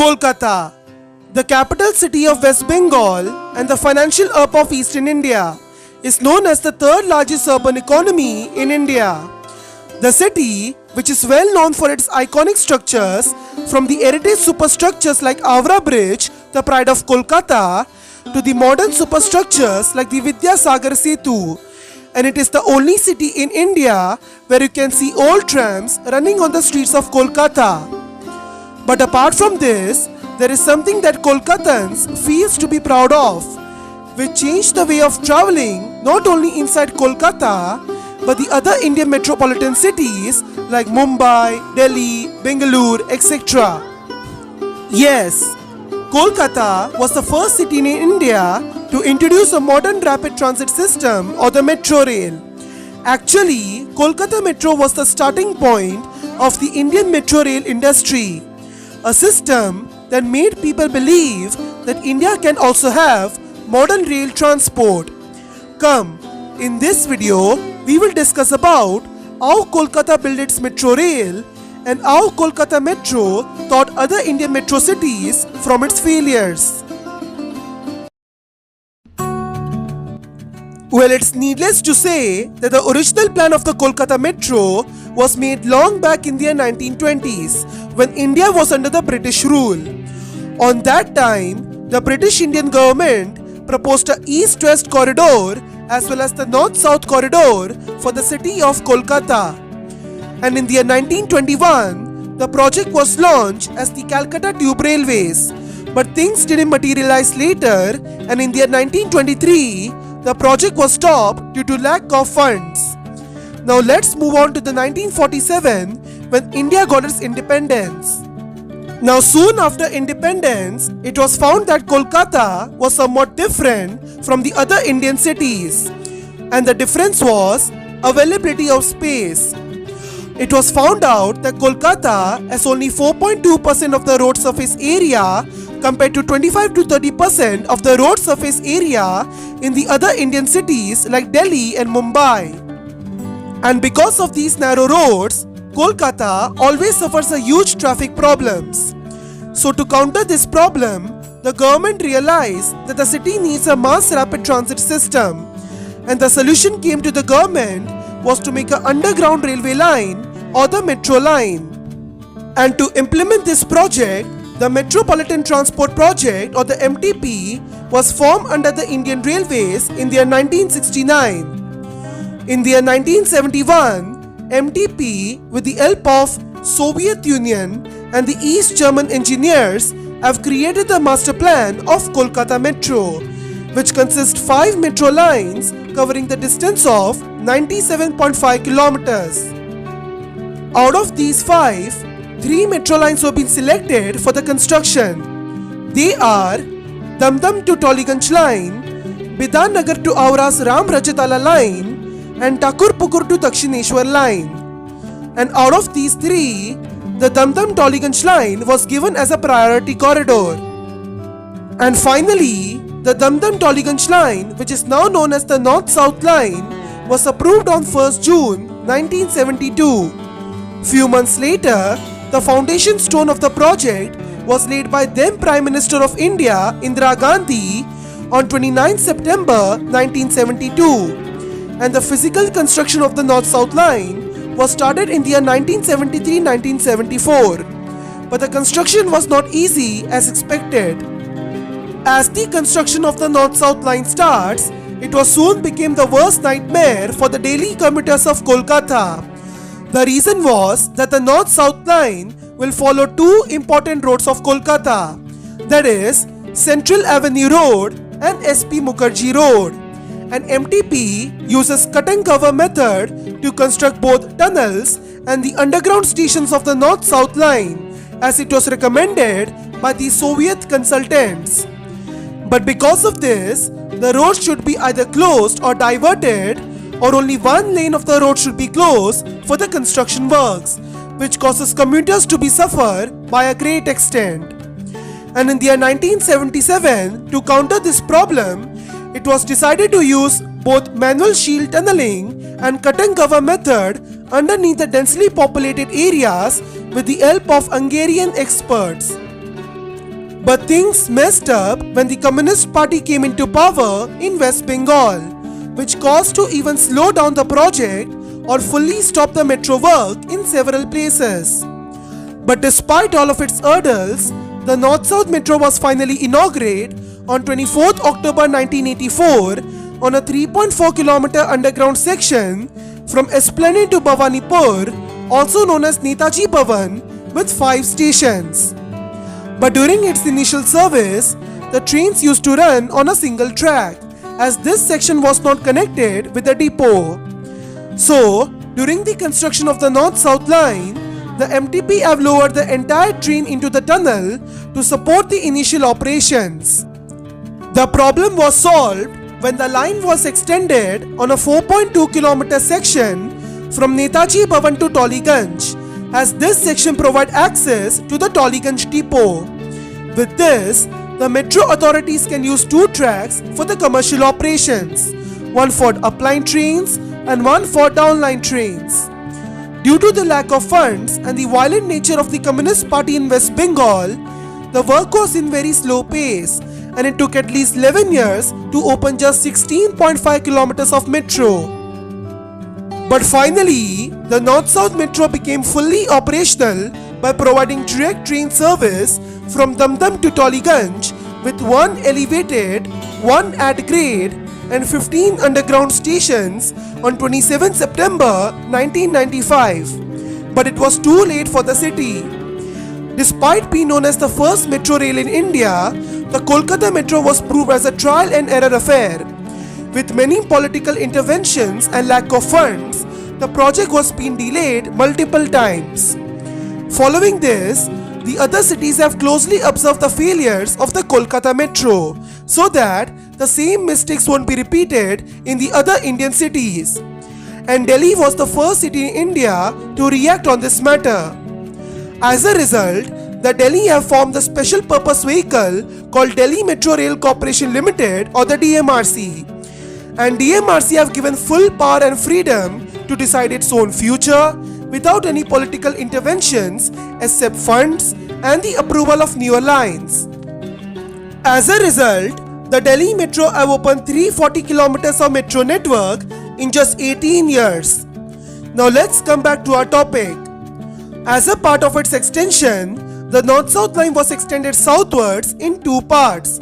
Kolkata, the capital city of West Bengal and the financial hub of Eastern India, is known as the third largest urban economy in India. The city, which is well known for its iconic structures, from the heritage superstructures like Avra Bridge, the pride of Kolkata, to the modern superstructures like the Vidyasagar Setu, and it is the only city in India where you can see old trams running on the streets of Kolkata. But apart from this, there is something that Kolkatans feels to be proud of, which changed the way of travelling not only inside Kolkata but the other Indian metropolitan cities like Mumbai, Delhi, Bengaluru, etc. Yes, Kolkata was the first city in India to introduce a modern rapid transit system or the metro rail. Actually, Kolkata Metro was the starting point of the Indian metro rail industry, a system that made people believe that India can also have modern rail transport. Come, in this video, we will discuss about how Kolkata built its metro rail and how Kolkata Metro taught other Indian metro cities from its failures. Well, it's needless to say that the original plan of the Kolkata Metro was made long back in the 1920s when India was under the British rule. On that time, the British Indian government proposed a east-west corridor as well as the north-south corridor for the city of Kolkata. And in the year 1921, the project was launched as the Calcutta Tube Railways. But things didn't materialize later, and in the year 1923, the project was stopped due to lack of funds. Now let's move on to the 1947 when India got its independence. Now soon after independence, it was found that Kolkata was somewhat different from the other Indian cities, and the difference was availability of space. It was found out that Kolkata has only 4.2% of the road surface area compared to 25 to 30% of the road surface area in the other Indian cities like Delhi and Mumbai. And because of these narrow roads, Kolkata always suffers a huge traffic problems. So to counter this problem, the government realized that the city needs a mass rapid transit system, and the solution came to the government was to make an underground railway line or the metro line. And to implement this project, the Metropolitan Transport Project or the MTP was formed under the Indian Railways in the year 1969. In the year 1971, MTP, with the help of Soviet Union and the East German engineers, have created the master plan of Kolkata Metro, which consists 5 metro lines covering the distance of 97.5 kilometers. Out of these 5, 3 metro lines have been selected for the construction. They are Damdam to Toliganj line, Bidanagar to Aura's Ram Rajatala line, and Takurpukur to Dakshineshwar line. And out of these 3, the Damdam Toliganj line was given as a priority corridor. And finally, the Damdam Toliganj line, which is now known as the North-South line, was approved on 1st June 1972. Few months later, the foundation stone of the project was laid by then Prime Minister of India, Indira Gandhi, on 29 September 1972, and the physical construction of the North-South line was started in the year 1973-1974. But the construction was not easy as expected. As the construction of the North-South line starts, it was soon became the worst nightmare for the daily commuters of Kolkata. The reason was that the North-South line will follow 2 important roads of Kolkata, that is Central Avenue Road and SP Mukherjee Road. And MTP uses cut and cover method to construct both tunnels and the underground stations of the North-South line, as it was recommended by the Soviet consultants. But because of this, the road should be either closed or diverted, or only one lane of the road should be closed for the construction works, which causes commuters to be suffer by a great extent. And in the year 1977, to counter this problem, it was decided to use both manual shield tunneling and cut and cover method underneath the densely populated areas with the help of Hungarian experts. But things messed up when the Communist Party came into power in West Bengal, which caused to even slow down the project or fully stop the metro work in several places. But despite all of its hurdles, the North-South Metro was finally inaugurated on 24th October 1984 on a 3.4 km underground section from Esplanade to Bhawanipur, also known as Netaji Bhavan, with 5 stations. But during its initial service, the trains used to run on a single track, as this section was not connected with the depot. So, during the construction of the North-South line, the MTP have lowered the entire train into the tunnel to support the initial operations. The problem was solved when the line was extended on a 4.2 km section from Netaji Bhavan to Toliganj, as this section provides access to the Toliganj depot. With this, the metro authorities can use 2 tracks for the commercial operations, one for upline trains and one for downline trains. Due to the lack of funds and the violent nature of the Communist Party in West Bengal, the work was in very slow pace, and it took at least 11 years to open just 16.5 kilometers of metro. But finally, the North-South Metro became fully operational by providing direct train service from Damdam to Toliganj with 1 elevated, 1 at grade and 15 underground stations on 27 September 1995. But it was too late for the city. Despite being known as the first metro rail in India, the Kolkata Metro was proved as a trial and error affair. With many political interventions and lack of funds, the project was being delayed multiple times. Following this, the other cities have closely observed the failures of the Kolkata Metro so that the same mistakes won't be repeated in the other Indian cities. And Delhi was the first city in India to react on this matter. As a result, the Delhi have formed the special purpose vehicle called Delhi Metro Rail Corporation Limited, or the DMRC. And DMRC have given full power and freedom to decide its own future without any political interventions except funds and the approval of newer lines. As a result, the Delhi Metro have opened 340 kilometers of metro network in just 18 years. Now let's come back to our topic. As a part of its extension, the North-South line was extended southwards in 2 parts.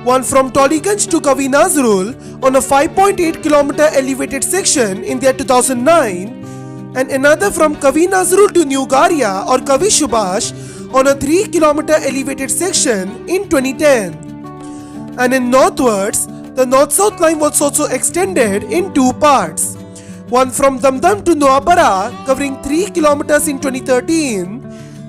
One from Toliganj to Kavi Nazrul on a 5.8 km elevated section in the year 2009, and another from Kavi Nazrul to New Garia or Kavi Subhash on a 3 km elevated section in 2010. And in northwards, the North-South line was also extended in 2 parts. One from Damdam to Noapara covering 3 km in 2013,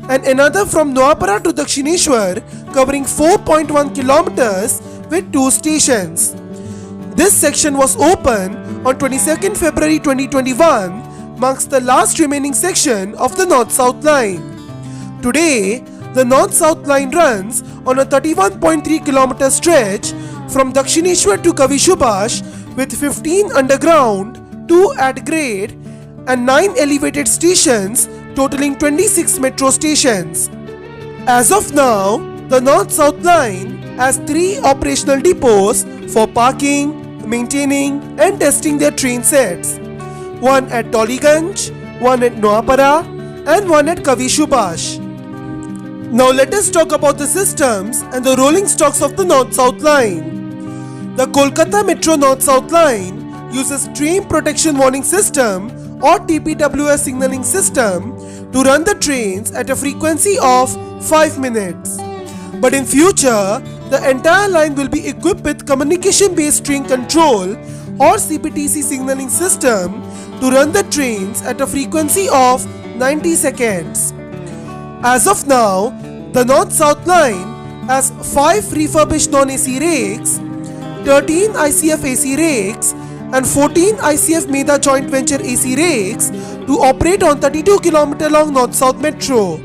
and another from Noapara to Dakshineshwar covering 4.1 kilometers with 2 stations. This section was opened on 22nd February 2021, marks the last remaining section of the North-South line. Today, the North-South line runs on a 31.3 km stretch from Dakshineshwar to Kavi Subhash with 15 underground, 2 at grade and 9 elevated stations totaling 26 metro stations. As of now, the North-South line has 3 operational depots for parking, maintaining and testing their train sets. One at Toliganj, one at Noapara and one at Kavi Subhash. Now let us talk about the systems and the rolling stocks of the North-South line. The Kolkata Metro North-South line uses Train Protection Warning System or TPWS signaling system to run the trains at a frequency of 5 minutes. But in future, the entire line will be equipped with communication-based train control or CPTC signaling system to run the trains at a frequency of 90 seconds. As of now, the North-South line has 5 refurbished non-AC rakes, 13 ICF AC rakes and 14 ICF Medha joint venture AC rakes to operate on 32 km long North-South Metro.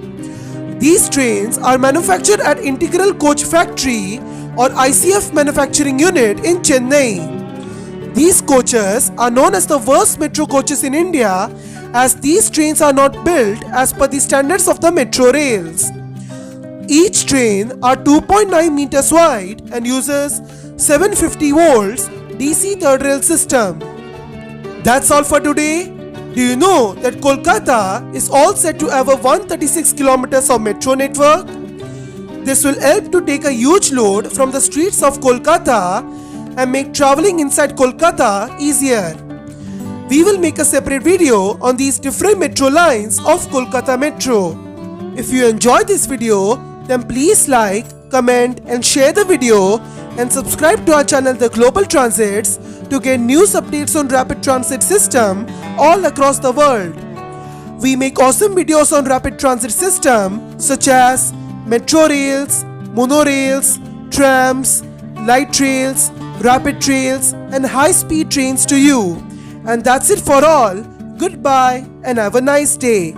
These trains are manufactured at Integral Coach Factory or ICF Manufacturing Unit in Chennai. These coaches are known as the worst metro coaches in India, as these trains are not built as per the standards of the metro rails. Each train are 2.9 meters wide and uses 750 volts DC third rail system. That's all for today. Do you know that Kolkata is all set to have a 136 kilometers of metro network? This will help to take a huge load from the streets of Kolkata and make traveling inside Kolkata easier. We will make a separate video on these different metro lines of Kolkata Metro. If you enjoyed this video, then please like, comment and share the video and subscribe to our channel The Global Transits to get news updates on rapid transit system all across the world. We make awesome videos on rapid transit system such as metro rails, monorails, trams, light rails, rapid trails and high-speed trains to you. And that's it for all. Goodbye and have a nice day.